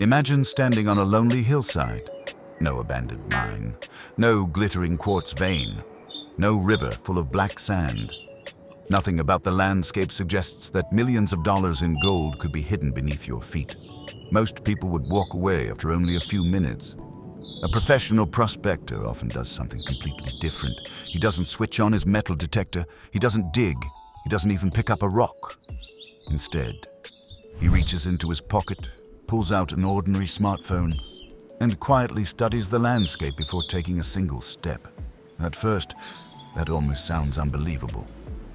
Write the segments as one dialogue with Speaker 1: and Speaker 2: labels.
Speaker 1: Imagine standing on a lonely hillside. No abandoned mine, no glittering quartz vein, no river full of black sand. Nothing about the landscape suggests that millions of dollars in gold could be hidden beneath your feet. Most people would walk away after only a few minutes. A professional prospector often does something completely different. He doesn't switch on his metal detector, he doesn't dig, he doesn't even pick up a rock. Instead, he reaches into his pocket, pulls out an ordinary smartphone, and quietly studies the landscape before taking a single step. At first, that almost sounds unbelievable.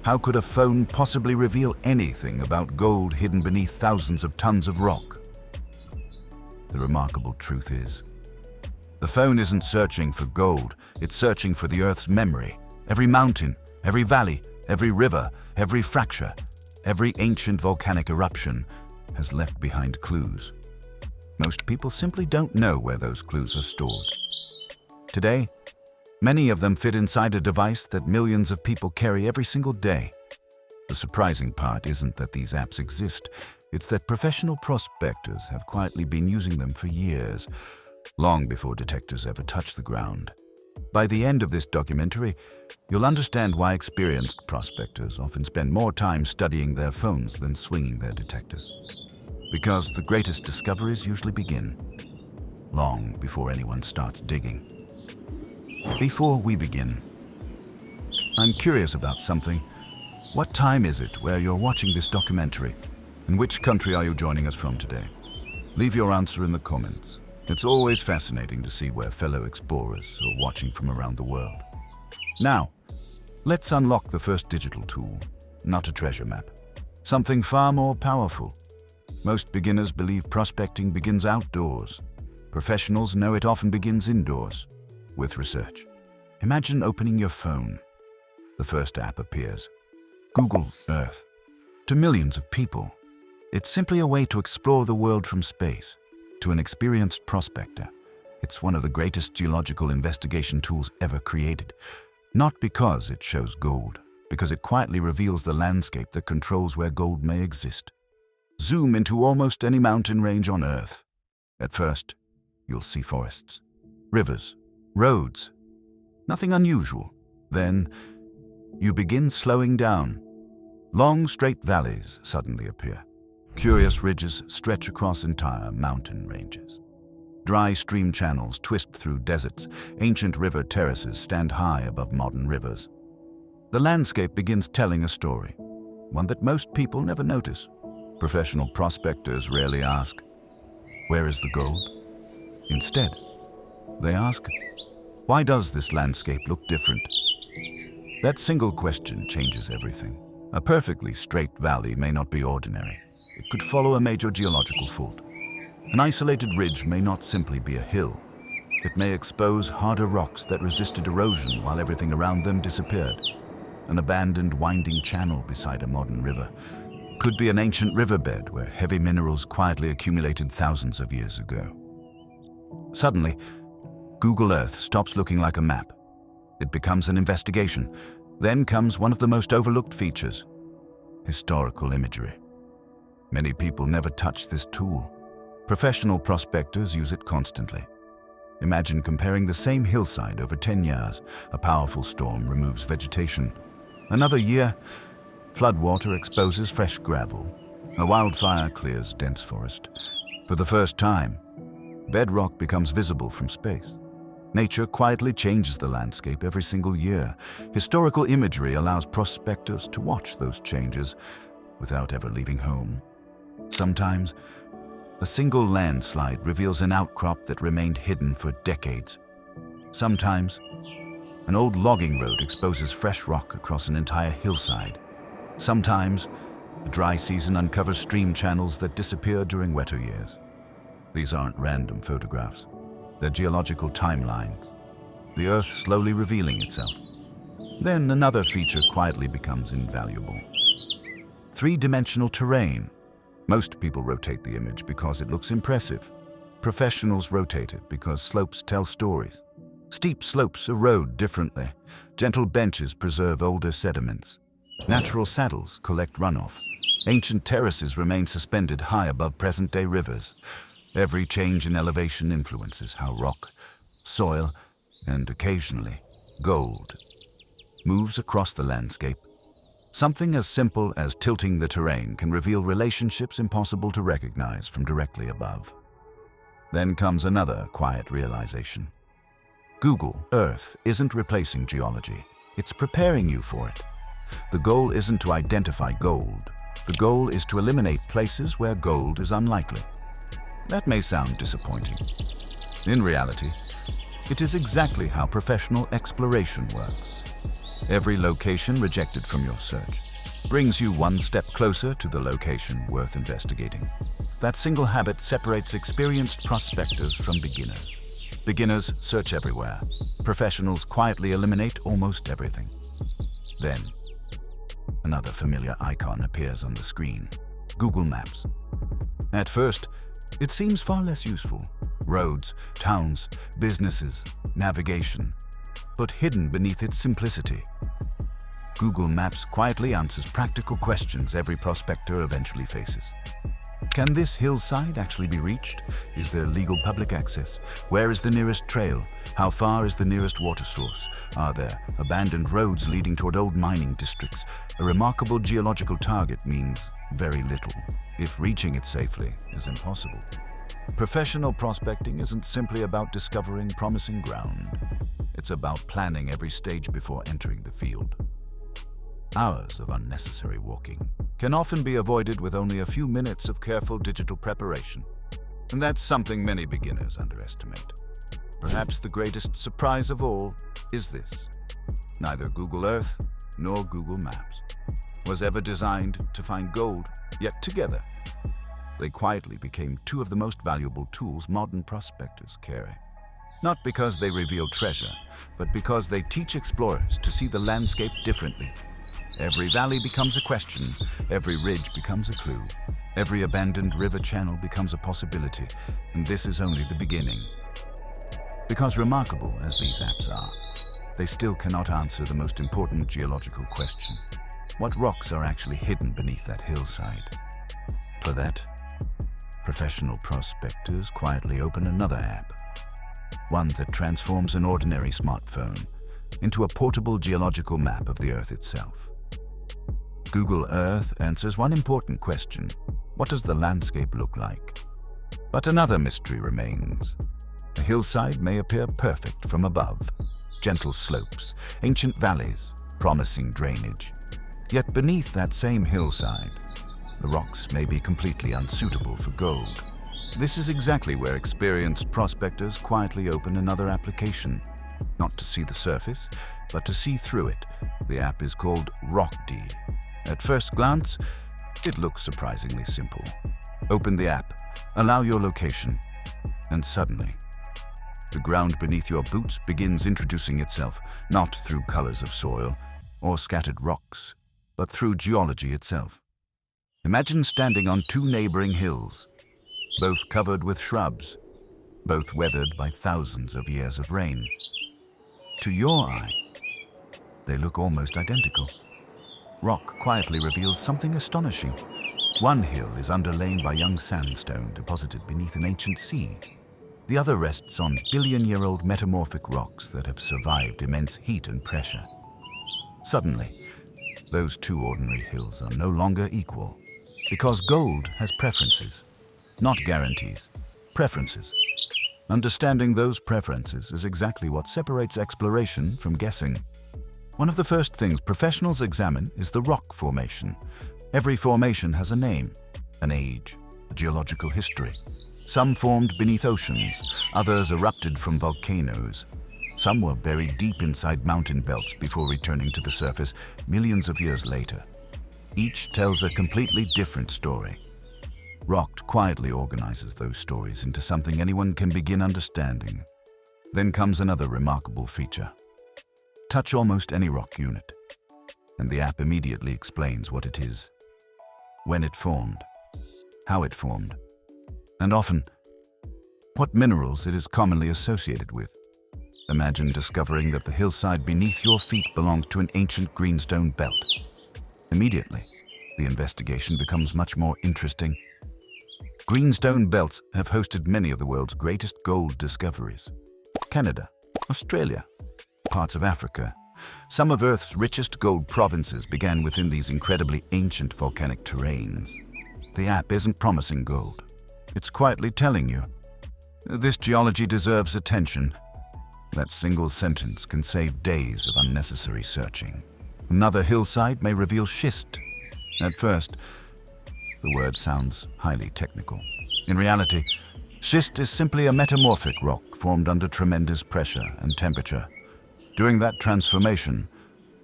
Speaker 1: How could a phone possibly reveal anything about gold hidden beneath thousands of tons of rock? The remarkable truth is, the phone isn't searching for gold, it's searching for the Earth's memory. Every mountain, every valley, every river, every fracture, every ancient volcanic eruption has left behind clues. Most people simply don't know where those clues are stored. Today, many of them fit inside a device that millions of people carry every single day. The surprising part isn't that these apps exist, it's that professional prospectors have quietly been using them for years, long before detectors ever touch the ground. By the end of this documentary, you'll understand why experienced prospectors often spend more time studying their phones than swinging their detectors. Because the greatest discoveries usually begin long before anyone starts digging. Before we begin, I'm curious about something. What time is it where you're watching this documentary? And which country are you joining us from today? Leave your answer in the comments. It's always fascinating to see where fellow explorers are watching from around the world. Now, let's unlock the first digital tool, not a treasure map. Something far more powerful. Most beginners believe prospecting begins outdoors. Professionals know it often begins indoors, with research. Imagine opening your phone. The first app appears, Google Earth. To millions of people, it's simply a way to explore the world from space. To an experienced prospector, it's one of the greatest geological investigation tools ever created. Not because it shows gold, because it quietly reveals the landscape that controls where gold may exist. Zoom into almost any mountain range on Earth. At first, you'll see forests, rivers, roads. Nothing unusual. Then, you begin slowing down. Long, straight valleys suddenly appear. Curious ridges stretch across entire mountain ranges. Dry stream channels twist through deserts. Ancient river terraces stand high above modern rivers. The landscape begins telling a story, one that most people never notice. Professional prospectors rarely ask, "Where is the gold?" Instead, they ask, "Why does this landscape look different?" That single question changes everything. A perfectly straight valley may not be ordinary. It could follow a major geological fault. An isolated ridge may not simply be a hill. It may expose harder rocks that resisted erosion while everything around them disappeared. An abandoned winding channel beside a modern river could be an ancient riverbed where heavy minerals quietly accumulated thousands of years ago. Suddenly, Google Earth stops looking like a map. It becomes an investigation. Then comes one of the most overlooked features, historical imagery. Many people never touch this tool. Professional prospectors use it constantly. Imagine comparing the same hillside over 10 years. A powerful storm removes vegetation. Another year, floodwater exposes fresh gravel. A wildfire clears dense forest. For the first time, bedrock becomes visible from space. Nature quietly changes the landscape every single year. Historical imagery allows prospectors to watch those changes without ever leaving home. Sometimes, a single landslide reveals an outcrop that remained hidden for decades. Sometimes, an old logging road exposes fresh rock across an entire hillside. Sometimes, a dry season uncovers stream channels that disappear during wetter years. These aren't random photographs. They're geological timelines. The Earth slowly revealing itself. Then another feature quietly becomes invaluable. Three-dimensional terrain. Most people rotate the image because it looks impressive. Professionals rotate it because slopes tell stories. Steep slopes erode differently. Gentle benches preserve older sediments. Natural saddles collect runoff. Ancient terraces remain suspended high above present-day rivers. Every change in elevation influences how rock, soil, and occasionally gold moves across the landscape. Something as simple as tilting the terrain can reveal relationships impossible to recognize from directly above. Then comes another quiet realization. Google Earth isn't replacing geology. It's preparing you for it. The goal isn't to identify gold. The goal is to eliminate places where gold is unlikely. That may sound disappointing. In reality, it is exactly how professional exploration works. Every location rejected from your search brings you one step closer to the location worth investigating. That single habit separates experienced prospectors from beginners. Beginners search everywhere. Professionals quietly eliminate almost everything. Then, another familiar icon appears on the screen: Google Maps. At first, it seems far less useful. Roads, towns, businesses, navigation. But hidden beneath its simplicity, Google Maps quietly answers practical questions every prospector eventually faces. Can this hillside actually be reached? Is there legal public access? Where is the nearest trail? How far is the nearest water source? Are there abandoned roads leading toward old mining districts? A remarkable geological target means very little, if reaching it safely is impossible. Professional prospecting isn't simply about discovering promising ground. It's about planning every stage before entering the field. Hours of unnecessary walking can often be avoided with only a few minutes of careful digital preparation. And that's something many beginners underestimate. Perhaps the greatest surprise of all is this: neither Google Earth nor Google Maps was ever designed to find gold, yet together, they quietly became two of the most valuable tools modern prospectors carry. Not because they reveal treasure, but because they teach explorers to see the landscape differently. Every valley becomes a question, every ridge becomes a clue, every abandoned river channel becomes a possibility, and this is only the beginning. Because remarkable as these apps are, they still cannot answer the most important geological question: what rocks are actually hidden beneath that hillside? For that, professional prospectors quietly open another app, one that transforms an ordinary smartphone into a portable geological map of the Earth itself. Google Earth answers one important question: what does the landscape look like? But another mystery remains. A hillside may appear perfect from above: gentle slopes, ancient valleys, promising drainage. Yet beneath that same hillside, the rocks may be completely unsuitable for gold. This is exactly where experienced prospectors quietly open another application. Not to see the surface, but to see through it. The app is called RockD. At first glance, it looks surprisingly simple. Open the app, allow your location, and suddenly, the ground beneath your boots begins introducing itself, not through colors of soil or scattered rocks, but through geology itself. Imagine standing on two neighboring hills, both covered with shrubs, both weathered by thousands of years of rain. To your eye, they look almost identical. Rock quietly reveals something astonishing. One hill is underlain by young sandstone deposited beneath an ancient sea. The other rests on billion-year-old metamorphic rocks that have survived immense heat and pressure. Suddenly, those two ordinary hills are no longer equal, because gold has preferences, not guarantees, preferences. Understanding those preferences is exactly what separates exploration from guessing. One of the first things professionals examine is the rock formation. Every formation has a name, an age, a geological history. Some formed beneath oceans, others erupted from volcanoes. Some were buried deep inside mountain belts before returning to the surface millions of years later. Each tells a completely different story. Rock quietly organizes those stories into something anyone can begin understanding. Then comes another remarkable feature. Touch almost any rock unit, and the app immediately explains what it is, when it formed, how it formed, and often, what minerals it is commonly associated with. Imagine discovering that the hillside beneath your feet belongs to an ancient greenstone belt. Immediately, the investigation becomes much more interesting. Greenstone belts have hosted many of the world's greatest gold discoveries. Canada, Australia, parts of Africa. Some of Earth's richest gold provinces began within these incredibly ancient volcanic terrains. The app isn't promising gold. It's quietly telling you, this geology deserves attention. That single sentence can save days of unnecessary searching. Another hillside may reveal schist. At first, the word sounds highly technical. In reality, schist is simply a metamorphic rock formed under tremendous pressure and temperature. During that transformation,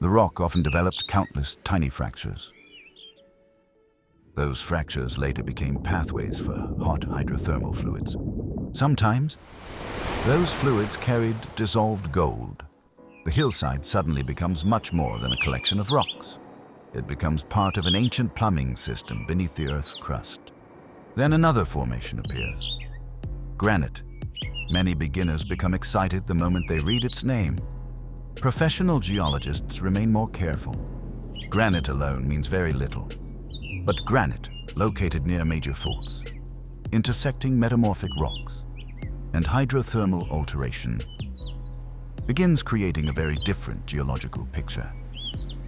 Speaker 1: the rock often developed countless tiny fractures. Those fractures later became pathways for hot hydrothermal fluids. Sometimes, those fluids carried dissolved gold. The hillside suddenly becomes much more than a collection of rocks. It becomes part of an ancient plumbing system beneath the Earth's crust. Then another formation appears. Granite. Many beginners become excited the moment they read its name. Professional geologists remain more careful. Granite alone means very little. But granite, located near major faults, intersecting metamorphic rocks, and hydrothermal alteration, begins creating a very different geological picture.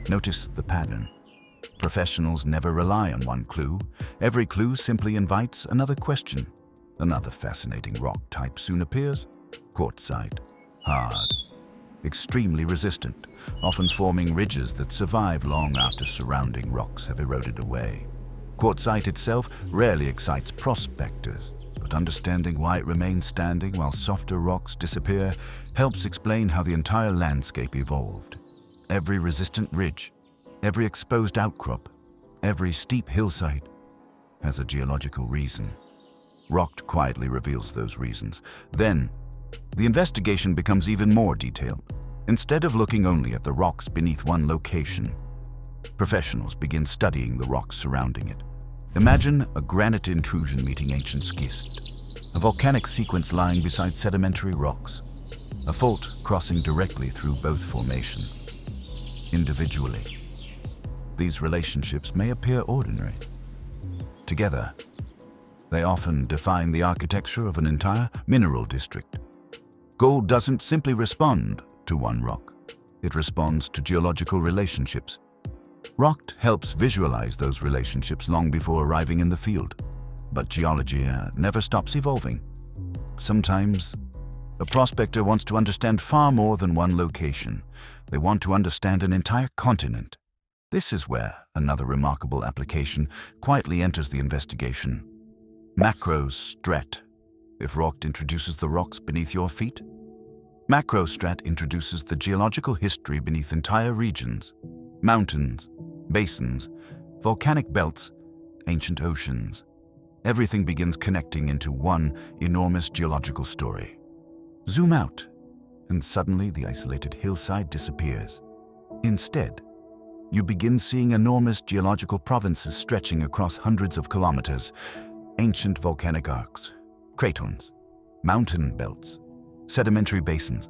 Speaker 1: Notice the pattern. Professionals never rely on one clue. Every clue simply invites another question. Another fascinating rock type soon appears. Quartzite. Hard. Extremely resistant, often forming ridges that survive long after surrounding rocks have eroded away. Quartzite itself rarely excites prospectors, but understanding why it remains standing while softer rocks disappear helps explain how the entire landscape evolved. Every resistant ridge, every exposed outcrop, every steep hillside has a geological reason. Rocked quietly reveals those reasons. Then, the investigation becomes even more detailed. Instead of looking only at the rocks beneath one location, professionals begin studying the rocks surrounding it. Imagine a granite intrusion meeting ancient schist, a volcanic sequence lying beside sedimentary rocks, a fault crossing directly through both formations. Individually, these relationships may appear ordinary. Together, they often define the architecture of an entire mineral district. Gold doesn't simply respond to one rock. It responds to geological relationships. Rocked helps visualize those relationships long before arriving in the field. But geology never stops evolving. Sometimes, a prospector wants to understand far more than one location. They want to understand an entire continent. This is where another remarkable application quietly enters the investigation. Macrostrat. If rock introduces the rocks beneath your feet, Macrostrat introduces the geological history beneath entire regions, mountains, basins, volcanic belts, ancient oceans. Everything begins connecting into one enormous geological story. Zoom out, and suddenly the isolated hillside disappears. Instead, you begin seeing enormous geological provinces stretching across hundreds of kilometers, ancient volcanic arcs, cratons, mountain belts, sedimentary basins.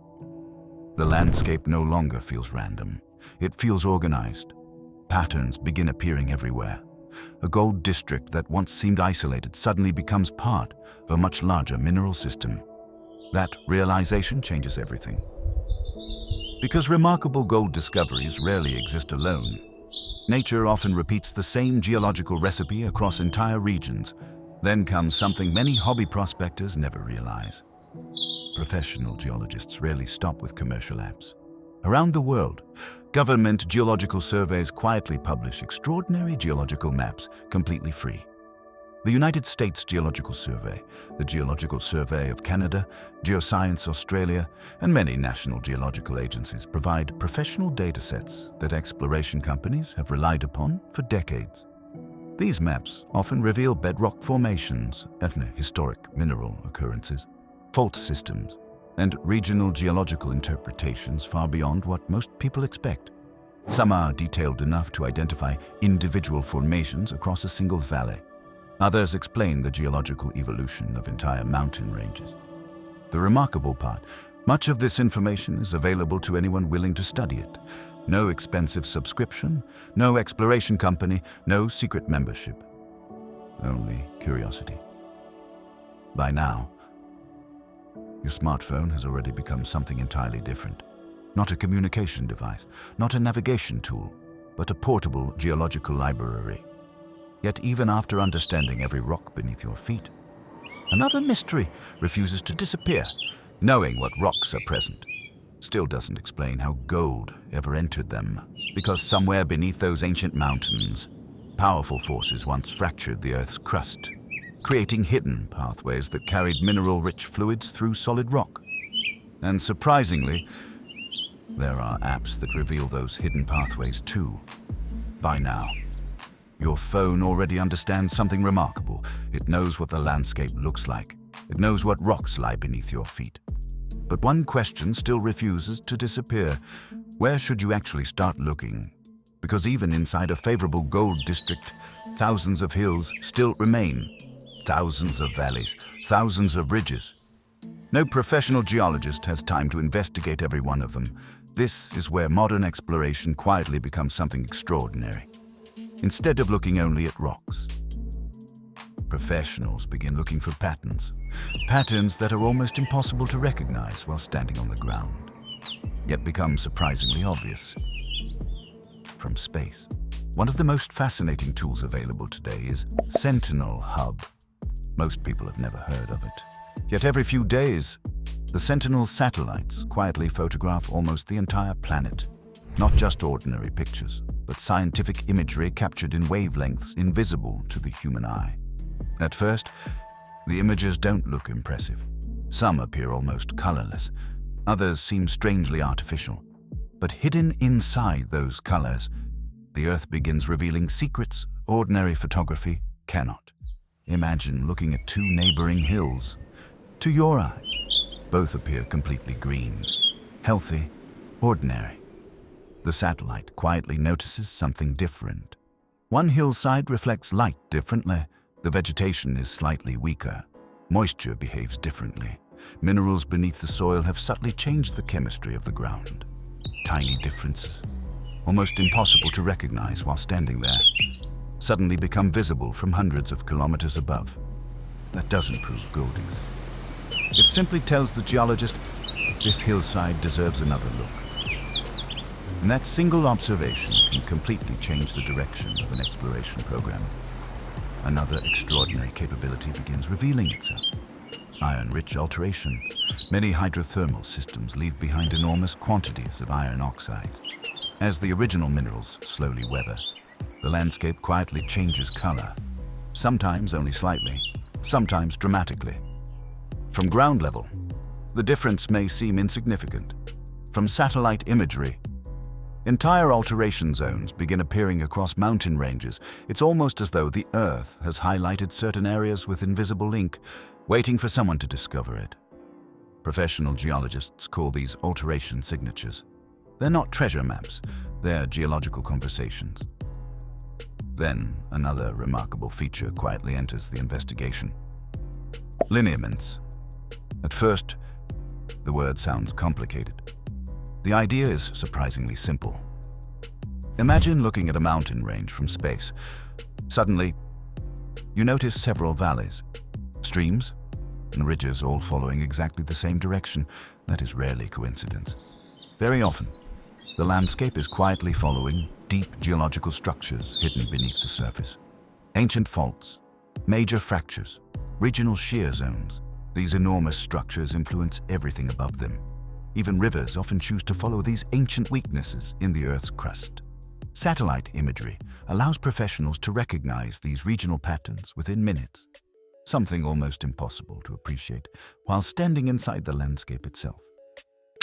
Speaker 1: The landscape no longer feels random. It feels organized. Patterns begin appearing everywhere. A gold district that once seemed isolated suddenly becomes part of a much larger mineral system. That realization changes everything. Because remarkable gold discoveries rarely exist alone, nature often repeats the same geological recipe across entire regions. Then comes something many hobby prospectors never realize. Professional geologists rarely stop with commercial apps. Around the world, government geological surveys quietly publish extraordinary geological maps completely free. The United States Geological Survey, the Geological Survey of Canada, Geoscience Australia, and many national geological agencies provide professional datasets that exploration companies have relied upon for decades. These maps often reveal bedrock formations, historic mineral occurrences, fault systems, and regional geological interpretations far beyond what most people expect. Some are detailed enough to identify individual formations across a single valley. Others explain the geological evolution of entire mountain ranges. The remarkable part, much of this information is available to anyone willing to study it. No expensive subscription, no exploration company, no secret membership. Only curiosity. By now, your smartphone has already become something entirely different. Not a communication device, not a navigation tool, but a portable geological library. Yet even after understanding every rock beneath your feet, another mystery refuses to disappear. Knowing what rocks are present still doesn't explain how gold ever entered them, because somewhere beneath those ancient mountains, powerful forces once fractured the Earth's crust, creating hidden pathways that carried mineral-rich fluids through solid rock. And surprisingly, there are apps that reveal those hidden pathways too. By now, your phone already understands something remarkable. It knows what the landscape looks like. It knows what rocks lie beneath your feet. But one question still refuses to disappear. Where should you actually start looking? Because even inside a favorable gold district, thousands of hills still remain. Thousands of valleys, thousands of ridges. No professional geologist has time to investigate every one of them. This is where modern exploration quietly becomes something extraordinary. Instead of looking only at rocks, professionals begin looking for patterns. Patterns that are almost impossible to recognize while standing on the ground, yet become surprisingly obvious from space. One of the most fascinating tools available today is Sentinel Hub. Most people have never heard of it. Yet every few days, the Sentinel satellites quietly photograph almost the entire planet. Not just ordinary pictures, but scientific imagery captured in wavelengths invisible to the human eye. At first, the images don't look impressive. Some appear almost colorless. Others seem strangely artificial. But hidden inside those colors, the Earth begins revealing secrets ordinary photography cannot. Imagine looking at two neighboring hills. To your eyes, both appear completely green, healthy, ordinary. The satellite quietly notices something different. One hillside reflects light differently. The vegetation is slightly weaker. Moisture behaves differently. Minerals beneath the soil have subtly changed the chemistry of the ground. Tiny differences, almost impossible to recognize while standing there, suddenly become visible from hundreds of kilometers above. That doesn't prove gold exists. It simply tells the geologist, this hillside deserves another look. And that single observation can completely change the direction of an exploration program. Another extraordinary capability begins revealing itself. Iron-rich alteration. Many hydrothermal systems leave behind enormous quantities of iron oxides. As the original minerals slowly weather, the landscape quietly changes color. Sometimes only slightly, sometimes dramatically. From ground level, the difference may seem insignificant. From satellite imagery, entire alteration zones begin appearing across mountain ranges. It's almost as though the Earth has highlighted certain areas with invisible ink, waiting for someone to discover it. Professional geologists call these alteration signatures. They're not treasure maps, they're geological conversations. Then, another remarkable feature quietly enters the investigation. Lineaments. At first, the word sounds complicated. The idea is surprisingly simple. Imagine looking at a mountain range from space. Suddenly, you notice several valleys, streams, and ridges all following exactly the same direction. That is rarely coincidence. Very often, the landscape is quietly following deep geological structures hidden beneath the surface. Ancient faults, major fractures, regional shear zones. These enormous structures influence everything above them. Even rivers often choose to follow these ancient weaknesses in the Earth's crust. Satellite imagery allows professionals to recognize these regional patterns within minutes, something almost impossible to appreciate while standing inside the landscape itself.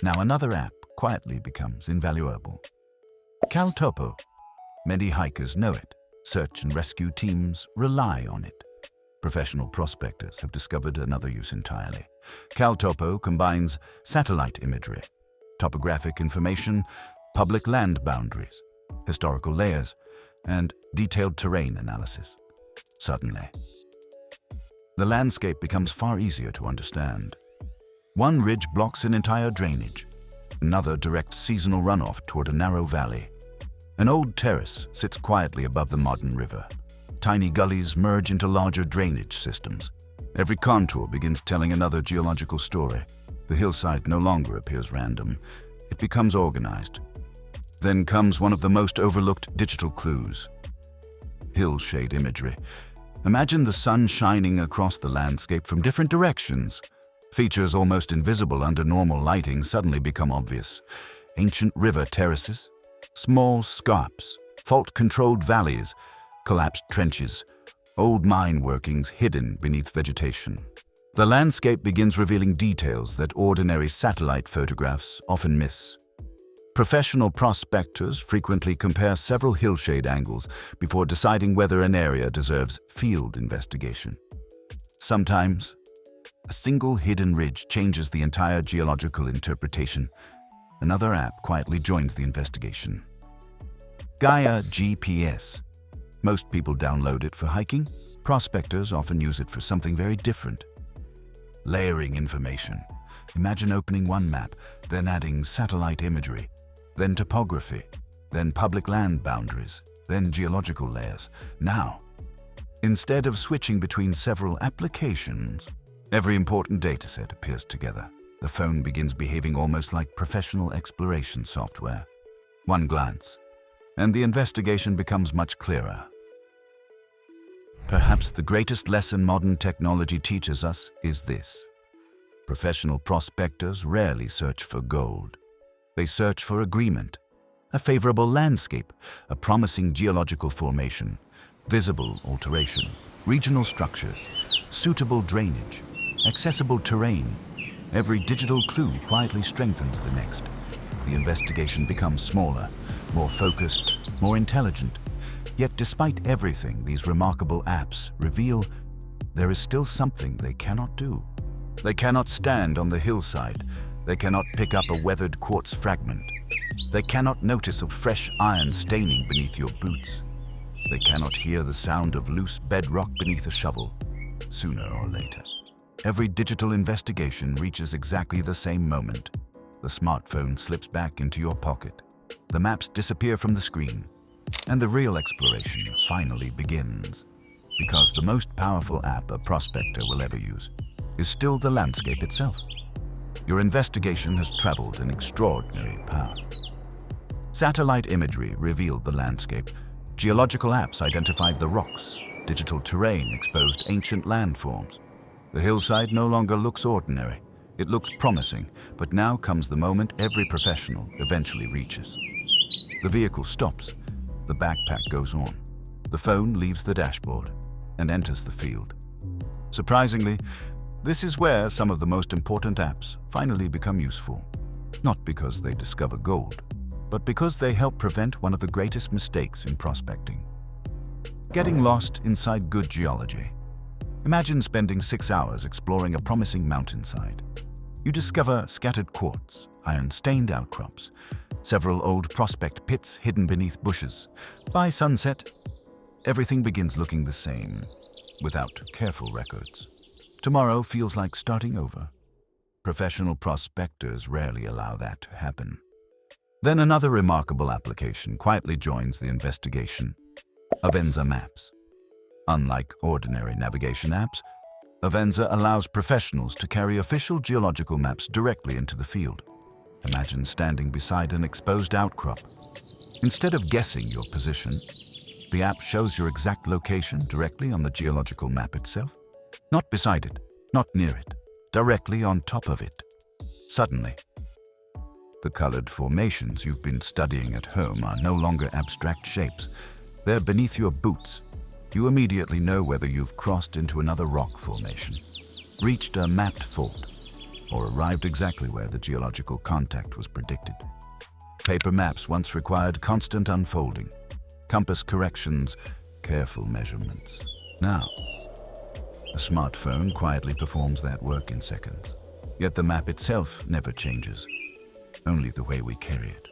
Speaker 1: Now another app quietly becomes invaluable. CalTopo. Many hikers know it. Search and rescue teams rely on it. Professional prospectors have discovered another use entirely. CalTopo combines satellite imagery, topographic information, public land boundaries, historical layers, and detailed terrain analysis. Suddenly, the landscape becomes far easier to understand. One ridge blocks an entire drainage. Another directs seasonal runoff toward a narrow valley. An old terrace sits quietly above the modern river. Tiny gullies merge into larger drainage systems. Every contour begins telling another geological story. The hillside no longer appears random. It becomes organized. Then comes one of the most overlooked digital clues: hillshade imagery. Imagine the sun shining across the landscape from different directions. Features almost invisible under normal lighting suddenly become obvious. Ancient river terraces, small scarps, fault-controlled valleys, collapsed trenches, old mine workings hidden beneath vegetation. The landscape begins revealing details that ordinary satellite photographs often miss. Professional prospectors frequently compare several hillshade angles before deciding whether an area deserves field investigation. Sometimes, a single hidden ridge changes the entire geological interpretation. Another app quietly joins the investigation. Gaia GPS. Most people download it for hiking. Prospectors often use it for something very different. Layering information. Imagine opening one map, then adding satellite imagery, then topography, then public land boundaries, then geological layers. Now, instead of switching between several applications, every important dataset appears together. The phone begins behaving almost like professional exploration software. One glance, and the investigation becomes much clearer. Perhaps the greatest lesson modern technology teaches us is this: professional prospectors rarely search for gold. They search for agreement, a favorable landscape, a promising geological formation, visible alteration, regional structures, suitable drainage, accessible terrain. Every digital clue quietly strengthens the next. The investigation becomes smaller, more focused, more intelligent. Yet despite everything these remarkable apps reveal, there is still something they cannot do. They cannot stand on the hillside. They cannot pick up a weathered quartz fragment. They cannot notice a fresh iron staining beneath your boots. They cannot hear the sound of loose bedrock beneath a shovel. Sooner or later, every digital investigation reaches exactly the same moment. The smartphone slips back into your pocket. The maps disappear from the screen, and the real exploration finally begins. Because the most powerful app a prospector will ever use is still the landscape itself. Your investigation has traveled an extraordinary path. Satellite imagery revealed the landscape. Geological apps identified the rocks. Digital terrain exposed ancient landforms. The hillside no longer looks ordinary. It looks promising, but now comes the moment every professional eventually reaches. The vehicle stops. The backpack goes on. The phone leaves the dashboard and enters the field. Surprisingly, this is where some of the most important apps finally become useful. Not because they discover gold, but because they help prevent one of the greatest mistakes in prospecting: getting lost inside good geology. Imagine spending 6 hours exploring a promising mountainside. You discover scattered quartz, iron-stained outcrops, several old prospect pits hidden beneath bushes. By sunset, everything begins looking the same, without careful records. Tomorrow feels like starting over. Professional prospectors rarely allow that to happen. Then another remarkable application quietly joins the investigation: Avenza maps. Unlike ordinary navigation apps, Avenza allows professionals to carry official geological maps directly into the field. Imagine standing beside an exposed outcrop. Instead of guessing your position, the app shows your exact location directly on the geological map itself. Not beside it, not near it, directly on top of it. Suddenly, the colored formations you've been studying at home are no longer abstract shapes. They're beneath your boots. You immediately know whether you've crossed into another rock formation, reached a mapped fault, or arrived exactly where the geological contact was predicted. Paper maps once required constant unfolding, compass corrections, careful measurements. Now, a smartphone quietly performs that work in seconds. Yet the map itself never changes, only the way we carry it.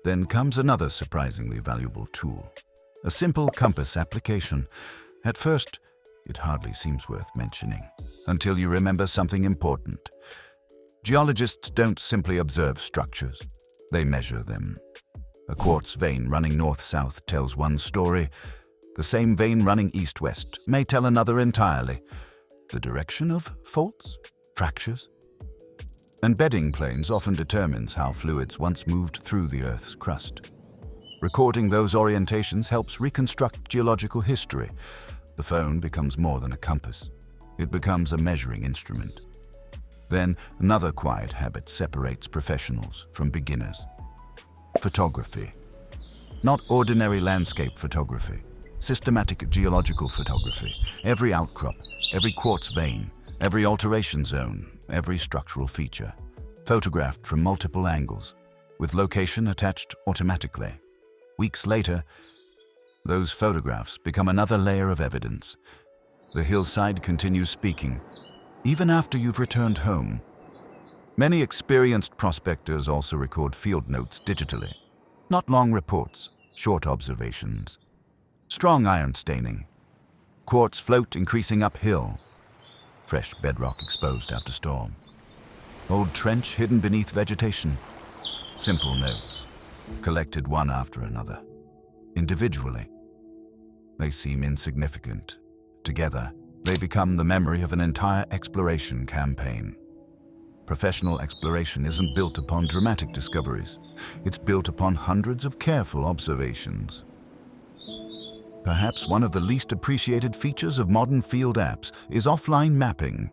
Speaker 1: Then comes another surprisingly valuable tool: a simple compass application. At first, it hardly seems worth mentioning, until you remember something important. Geologists don't simply observe structures, they measure them. A quartz vein running north-south tells one story. The same vein running east-west may tell another entirely. The direction of faults, fractures, and bedding planes often determines how fluids once moved through the Earth's crust. Recording those orientations helps reconstruct geological history. The phone becomes more than a compass. It becomes a measuring instrument. Then, another quiet habit separates professionals from beginners. Photography. Not ordinary landscape photography. Systematic geological photography. Every outcrop, every quartz vein, every alteration zone, every structural feature. Photographed from multiple angles, with location attached automatically. Weeks later, those photographs become another layer of evidence. The hillside continues speaking, even after you've returned home. Many experienced prospectors also record field notes digitally. Not long reports, short observations. Strong iron staining. Quartz float increasing uphill. Fresh bedrock exposed after storm. Old trench hidden beneath vegetation. Simple notes, collected one after another. Individually, they seem insignificant. Together, they become the memory of an entire exploration campaign. Professional exploration isn't built upon dramatic discoveries. It's built upon hundreds of careful observations. Perhaps one of the least appreciated features of modern field apps is offline mapping.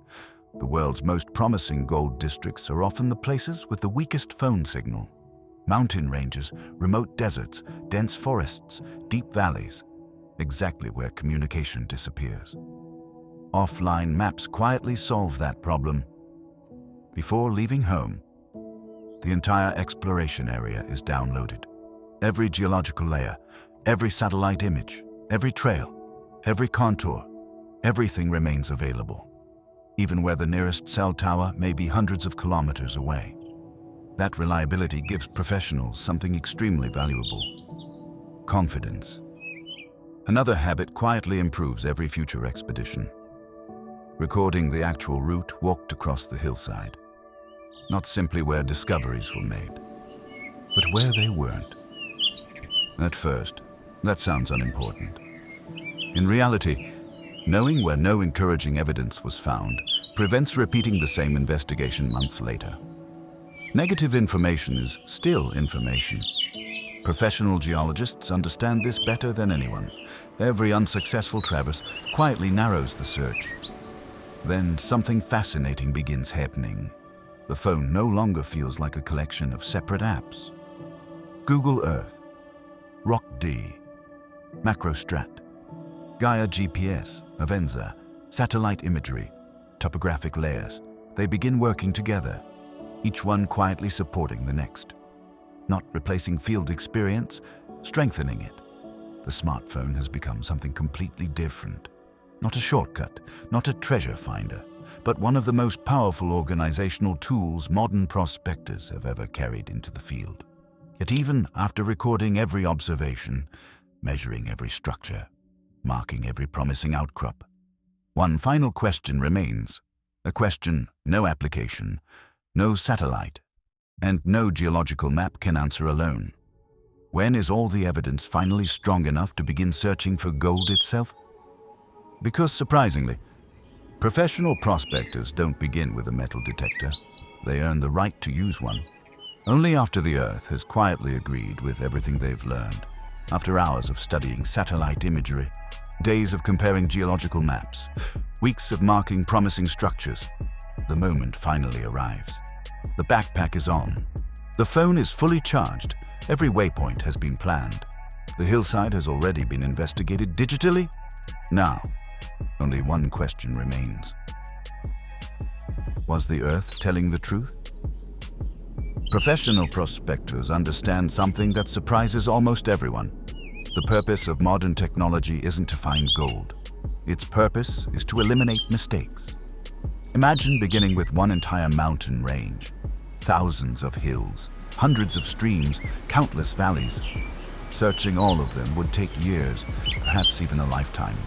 Speaker 1: The world's most promising gold districts are often the places with the weakest phone signal. Mountain ranges, remote deserts, dense forests, deep valleys, exactly where communication disappears. Offline maps quietly solve that problem. Before leaving home, the entire exploration area is downloaded. Every geological layer, every satellite image, every trail, every contour, everything remains available, even where the nearest cell tower may be hundreds of kilometers away. That reliability gives professionals something extremely valuable: confidence. Another habit quietly improves every future expedition. Recording the actual route walked across the hillside. Not simply where discoveries were made, but where they weren't. At first, that sounds unimportant. In reality, knowing where no encouraging evidence was found prevents repeating the same investigation months later. Negative information is still information. Professional geologists understand this better than anyone. Every unsuccessful traverse quietly narrows the search. Then something fascinating begins happening. The phone no longer feels like a collection of separate apps. Google Earth, Rock D, Macrostrat, Gaia GPS, Avenza, satellite imagery, topographic layers. They begin working together, each one quietly supporting the next. Not replacing field experience, strengthening it. The smartphone has become something completely different. Not a shortcut, not a treasure finder, but one of the most powerful organizational tools modern prospectors have ever carried into the field. Yet even after recording every observation, measuring every structure, marking every promising outcrop, one final question remains. A question no application, no satellite, and no geological map can answer alone. When is all the evidence finally strong enough to begin searching for gold itself? Because surprisingly, professional prospectors don't begin with a metal detector. They earn the right to use one only after the Earth has quietly agreed with everything they've learned. After hours of studying satellite imagery, days of comparing geological maps, weeks of marking promising structures, the moment finally arrives. The backpack is on. The phone is fully charged. Every waypoint has been planned. The hillside has already been investigated digitally. Now, only one question remains. Was the Earth telling the truth? Professional prospectors understand something that surprises almost everyone. The purpose of modern technology isn't to find gold. Its purpose is to eliminate mistakes. Imagine beginning with one entire mountain range, thousands of hills, hundreds of streams, countless valleys. Searching all of them would take years, perhaps even a lifetime.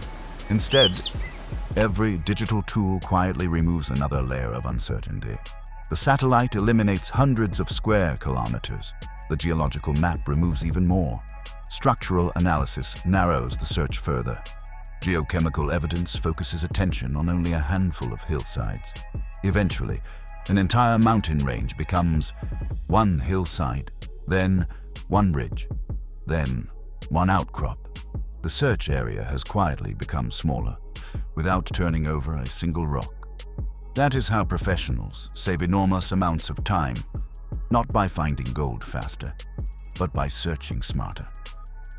Speaker 1: Instead, every digital tool quietly removes another layer of uncertainty. The satellite eliminates hundreds of square kilometers. The geological map removes even more. Structural analysis narrows the search further. Geochemical evidence focuses attention on only a handful of hillsides. Eventually, an entire mountain range becomes one hillside, then one ridge, then one outcrop. The search area has quietly become smaller, without turning over a single rock. That is how professionals save enormous amounts of time, not by finding gold faster, but by searching smarter.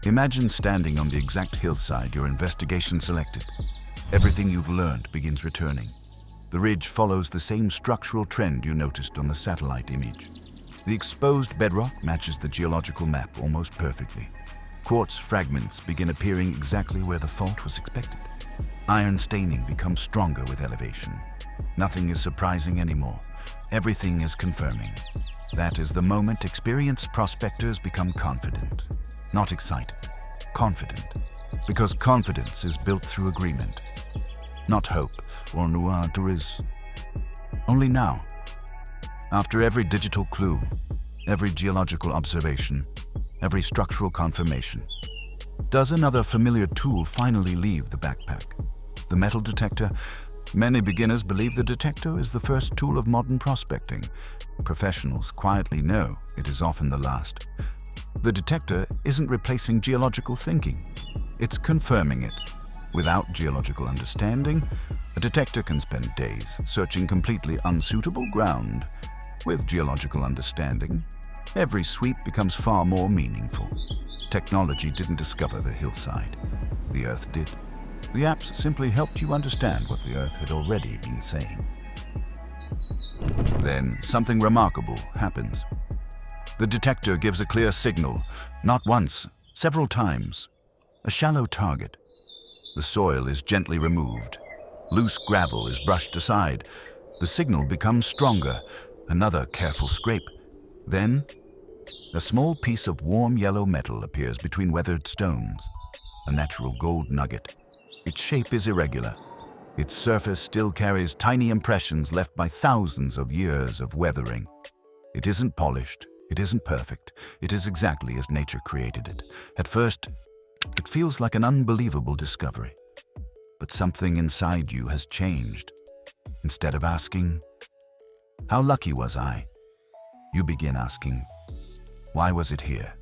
Speaker 1: Imagine standing on the exact hillside your investigation selected. Everything you've learned begins returning. The ridge follows the same structural trend you noticed on the satellite image. The exposed bedrock matches the geological map almost perfectly. Quartz fragments begin appearing exactly where the fault was expected. Iron staining becomes stronger with elevation. Nothing is surprising anymore. Everything is confirming. That is the moment experienced prospectors become confident. Not excited, confident. Because confidence is built through agreement. Not hope or nuance. Only now. After every digital clue, every geological observation, every structural confirmation, does another familiar tool finally leave the backpack? The metal detector? Many beginners believe the detector is the first tool of modern prospecting. Professionals quietly know it is often the last. The detector isn't replacing geological thinking. It's confirming it. Without geological understanding, a detector can spend days searching completely unsuitable ground. With geological understanding, every sweep becomes far more meaningful. Technology didn't discover the hillside. The Earth did. The apps simply helped you understand what the Earth had already been saying. Then something remarkable happens. The detector gives a clear signal, not once, several times. A shallow target. The soil is gently removed. Loose gravel is brushed aside. The signal becomes stronger. Another careful scrape. Then, a small piece of warm yellow metal appears between weathered stones. A natural gold nugget. Its shape is irregular. Its surface still carries tiny impressions left by thousands of years of weathering. It isn't polished. It isn't perfect. It is exactly as nature created it. At first, it feels like an unbelievable discovery. But something inside you has changed. Instead of asking, "How lucky was I?" you begin asking, "Why was it here?"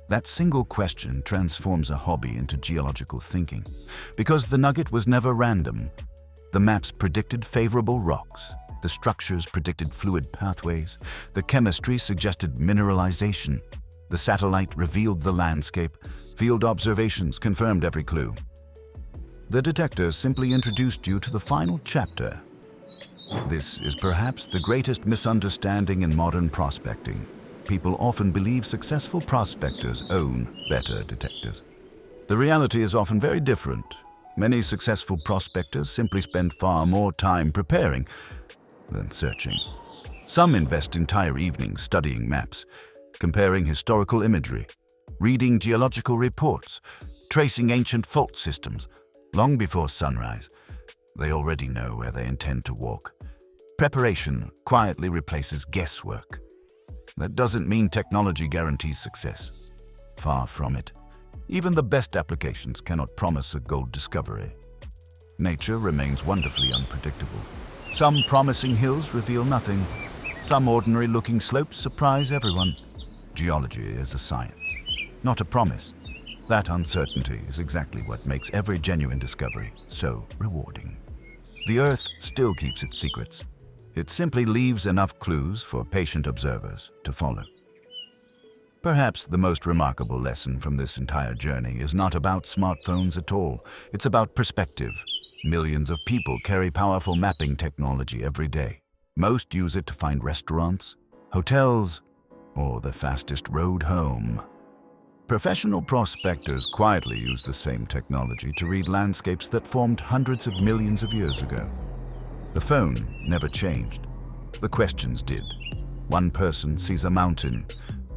Speaker 1: That single question transforms a hobby into geological thinking. Because the nugget was never random. The maps predicted favorable rocks. The structures predicted fluid pathways. The chemistry suggested mineralization. The satellite revealed the landscape. Field observations confirmed every clue. The detector simply introduced you to the final chapter. This is perhaps the greatest misunderstanding in modern prospecting. People often believe successful prospectors own better detectors. The reality is often very different. Many successful prospectors simply spend far more time preparing than searching. Some invest entire evenings studying maps, comparing historical imagery, reading geological reports, tracing ancient fault systems. Long before sunrise, they already know where they intend to walk. Preparation quietly replaces guesswork. That doesn't mean technology guarantees success. Far from it. Even the best applications cannot promise a gold discovery. Nature remains wonderfully unpredictable. Some promising hills reveal nothing. Some ordinary-looking slopes surprise everyone. Geology is a science, not a promise. That uncertainty is exactly what makes every genuine discovery so rewarding. The Earth still keeps its secrets. It simply leaves enough clues for patient observers to follow. Perhaps the most remarkable lesson from this entire journey is not about smartphones at all. It's about perspective. Millions of people carry powerful mapping technology every day. Most use it to find restaurants, hotels, or the fastest road home. Professional prospectors quietly use the same technology to read landscapes that formed hundreds of millions of years ago. The phone never changed. The questions did. One person sees a mountain,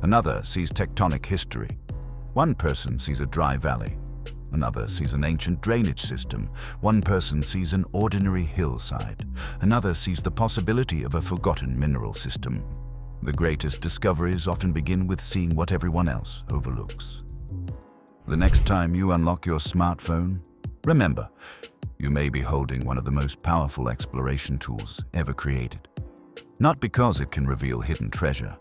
Speaker 1: another sees tectonic history. One person sees a dry valley, another sees an ancient drainage system. One person sees an ordinary hillside, another sees the possibility of a forgotten mineral system. The greatest discoveries often begin with seeing what everyone else overlooks. The next time you unlock your smartphone, remember, you may be holding one of the most powerful exploration tools ever created. Not because it can reveal hidden treasure,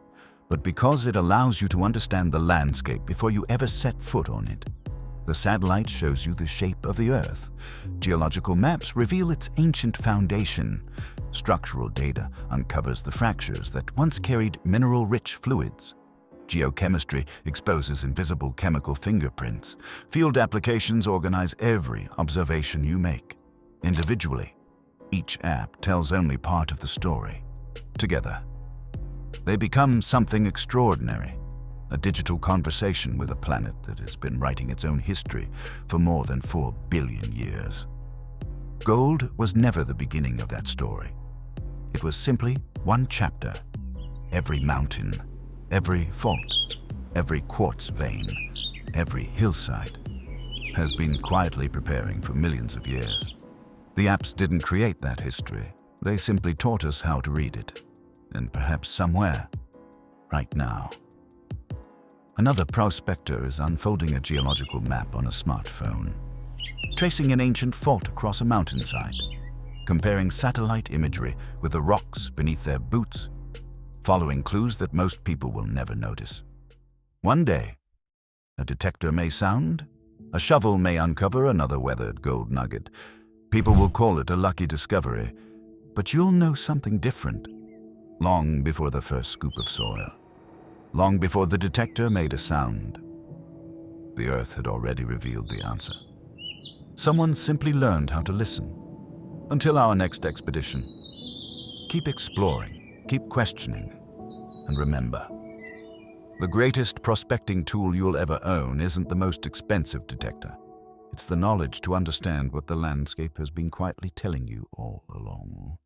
Speaker 1: but because it allows you to understand the landscape before you ever set foot on it. The satellite shows you the shape of the Earth. Geological maps reveal its ancient foundation. Structural data uncovers the fractures that once carried mineral-rich fluids. Geochemistry exposes invisible chemical fingerprints. Field applications organize every observation you make. Individually, each app tells only part of the story. Together, they become something extraordinary. A digital conversation with a planet that has been writing its own history for more than 4 billion years. Gold was never the beginning of that story. It was simply one chapter. Every mountain, every fault, every quartz vein, every hillside has been quietly preparing for millions of years. The apps didn't create that history. They simply taught us how to read it. And perhaps somewhere, right now, another prospector is unfolding a geological map on a smartphone, tracing an ancient fault across a mountainside, comparing satellite imagery with the rocks beneath their boots, following clues that most people will never notice. One day, a detector may sound, a shovel may uncover another weathered gold nugget. People will call it a lucky discovery, but you'll know something different long before the first scoop of soil. Long before the detector made a sound, the Earth had already revealed the answer. Someone simply learned how to listen. Until our next expedition, keep exploring, keep questioning, and remember, the greatest prospecting tool you'll ever own isn't the most expensive detector. It's the knowledge to understand what the landscape has been quietly telling you all along.